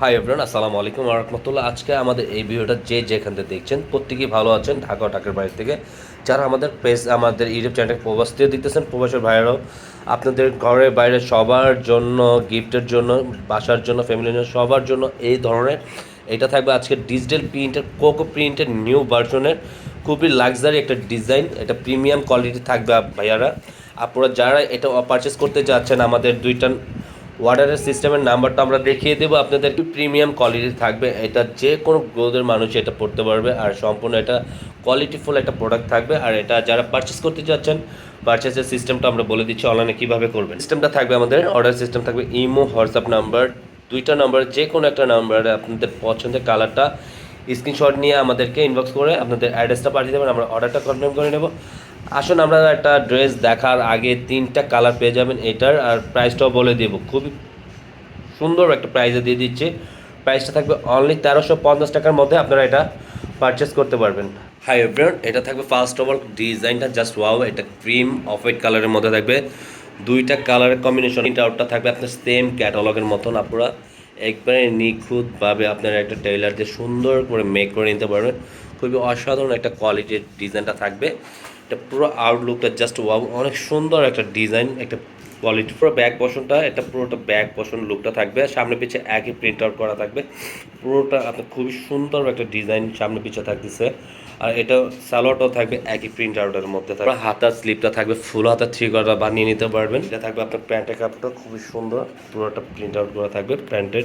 Hi everyone, আসসালামু আলাইকুম ওয়া রাহমাতুল্লাহ। আজকে আমাদের এই ভিডিওটা যেখান থেকে দেখছেন প্রত্যেকেই ভালো আছেন, ঢাকা ও ঢাকার বাইরে থেকে যারা আমাদের আমাদের ইউটিউব চ্যানেল প্রবাস থেকে দেখতেছেন, প্রবাসের ভাইয়েরাও আপনাদের ঘরে বাইরে সবার জন্য, গিফটের জন্য, বাসার জন্য, ফ্যামিলির জন্য, সবার জন্য এই ধরনের এটা থাকবে আজকে ডিজিটাল প্রিন্টের কোকো প্রিন্টের নিউ ভার্সনের খুবই লাক্সারি একটা ডিজাইন, এটা প্রিমিয়াম কোয়ালিটি থাকবে ভাইয়ারা। আপনারা যারা এটা পারচেস করতে যাচ্ছেন, আমাদের দুইটা অর্ডারের সিস্টেমের নাম্বারটা আমরা দেখিয়ে দেবো আপনাদের। প্রিমিয়াম কোয়ালিটি থাকবে, এটা যে কোনো গ্রোদের মানুষ এটা পড়তে পারবে, আর সম্পূর্ণ এটা কোয়ালিটিফুল একটা প্রোডাক্ট থাকবে। আর এটা যারা পারচেস করতে যাচ্ছেন, পারচেসের সিস্টেমটা আমরা বলে দিচ্ছি অনলাইনে কীভাবে করবেন। সিস্টেমটা থাকবে আমাদের অর্ডার সিস্টেম থাকবে ইমো, হোয়াটসঅ্যাপ নাম্বার, দুইটা নাম্বার, যে কোনো একটা নাম্বারে আপনাদের পছন্দের কালারটা স্ক্রিনশট নিয়ে আমাদেরকে ইনবক্স করে আপনাদের অ্যাড্রেসটা পাঠিয়ে দেবেন, আমরা অর্ডারটা কনফার্ম করে নেব। আসুন, আমরা একটা ড্রেস দেখার আগে তিনটা কালার পেয়ে যাবেন এটার, আর প্রাইসটাও বলে দেব। খুবই সুন্দর একটা প্রাইসে দিয়ে দিচ্ছে। প্রাইসটা থাকবে অনলি 1350 টাকার মধ্যে আপনারা এটা পারচেস করতে পারবেন। হাই এভরিওয়ান, এটা থাকবে ফার্স্ট অফ অল ডিজাইনটা জাস্ট ওয়াও। এটা ক্রিম অফ হোয়াইট কালারের মধ্যে থাকবে, দুইটা কালারের কম্বিনেশন। তিনটা আউটটা থাকবে আপনার সেম ক্যাটালগের মতন। আপনারা একবারে নিখুঁতভাবে আপনারা একটা টেইলার দিয়ে সুন্দর করে মেক করে নিতে পারবেন। খুবই অসাধারণ একটা কোয়ালিটির ডিজাইনটা থাকবে। এটা পুরো আউটলুকটা জাস্ট ওয়াও, অনেক সুন্দর একটা ডিজাইন, একটা কোয়ালিটি। পুরো ব্যাক পোর্শনটা, এটা পুরোটা ব্যাক পোর্শন লুকটা থাকবে, সামনে পিছে একই প্রিন্ট আউট করা থাকবে। পুরোটা আপনার খুবই সুন্দর একটা ডিজাইন সামনে পিছে থাকতেছে। আর এটা সালোয়ারটাও থাকবে একই প্রিন্ট আউটের মধ্যে থাকবে। হাতার স্লিপটা থাকবে ফুল হাতা, থ্রি কটা বানিয়ে নিতে পারবেন। এটা থাকবে আপনার প্যান্টের কাপড়টা খুবই সুন্দর, পুরোটা প্রিন্ট আউট করা থাকবে প্যান্টের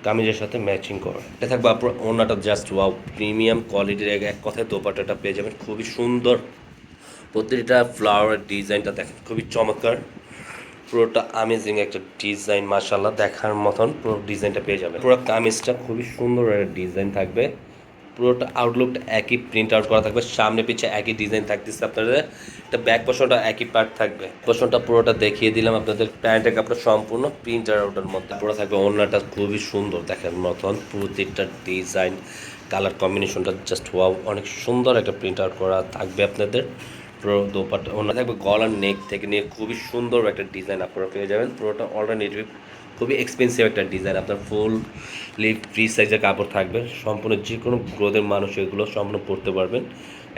কামিজের সাথে ম্যাচিং করা। এটা থাকবে আপনার ওড়নাটা জাস্ট ওয়াও, প্রিমিয়াম কোয়ালিটির। এক কথায় দোপাট্টাটা পেয়ে যাবেন খুবই সুন্দর। প্রতিটা ফ্লাওয়ারের ডিজাইনটা দেখেন খুবই চমৎকার, পুরোটা আমেজিং একটা ডিজাইন, মাশাআল্লাহ দেখার মতন পুরো ডিজাইনটা পেয়ে যাবে। পুরো কামিজটা খুবই সুন্দর একটা ডিজাইন থাকবে, পুরোটা আউটলুকটা একই প্রিন্ট আউট করা থাকবে, সামনে পিছে একই ডিজাইন থাকতেছে আপনাদের। এটা ব্যাক পোর্শনটা একই পার্ট থাকবে, পোর্শনটা পুরোটা দেখিয়ে দিলাম আপনাদের। প্যান্টের কাপড় সম্পূর্ণ প্রিন্ট আউটের মধ্যে পুরো থাকবে। ওড়নাটা খুবই সুন্দর দেখার মতন, প্রতিটা ডিজাইন কালার কম্বিনেশনটা জাস্ট ওয়াও, অনেক সুন্দর একটা প্রিন্ট আউট করা থাকবে আপনাদের। পুরো দোপাট্টা ওড়না থাকবে, গলার নেক থেকে নিয়ে খুবই সুন্দর একটা ডিজাইন আপনারা পেয়ে যাবেন। পুরোটা অল্টারনেটিভ খুবই এক্সপেন্সিভ একটা ডিজাইন। আপনার ফুল লিভ ফ্রি সাইজের কাপড় থাকবে, সম্পূর্ণ যে কোনো গ্রোদের মানুষ এগুলো সম্পূর্ণ পরতে পারবেন।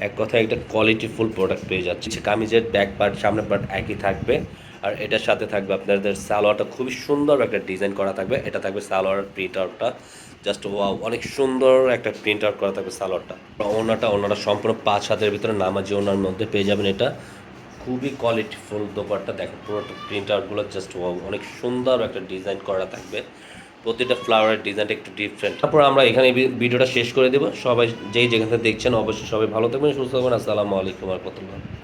এক কথায় একটা কোয়ালিটিফুল প্রোডাক্ট পেয়ে যাচ্ছে। কামিজের ব্যাক পার্ট সামনে পার্ট একই থাকবে, আর এটার সাথে থাকবে আপনাদের সালোয়ারটা খুবই সুন্দর একটা ডিজাইন করা থাকবে। এটা থাকবে সালোয়ার প্রিন্ট আউটটা জাস্ট ওয়াও, অনেক সুন্দর একটা প্রিন্ট আউট করা থাকবে সালোয়ারটা। ওনাটা সম্পূর্ণ 5 হাতের ভিতরে নামাজি ওনার মধ্যে পেয়ে যাবেন। এটা খুবই কোয়ালিটিফুল দোপাট্টা দেখেন, পুরোটা প্রিন্ট আউটগুলো জাস্ট ওয়াও, অনেক সুন্দর একটা ডিজাইন করা থাকবে। প্রতিটা ফ্লাওয়ারের ডিজাইনটা একটু ডিফারেন্ট। তারপর আমরা এখানে ভিডিওটা শেষ করে দেবো। সবাই যেখান থেকে দেখছেন অবশ্যই সবাই ভালো থাকবেন, সুস্থ থাকবেন। আসসালামু আলাইকুম ওয়া রাহমাতুল্লাহ।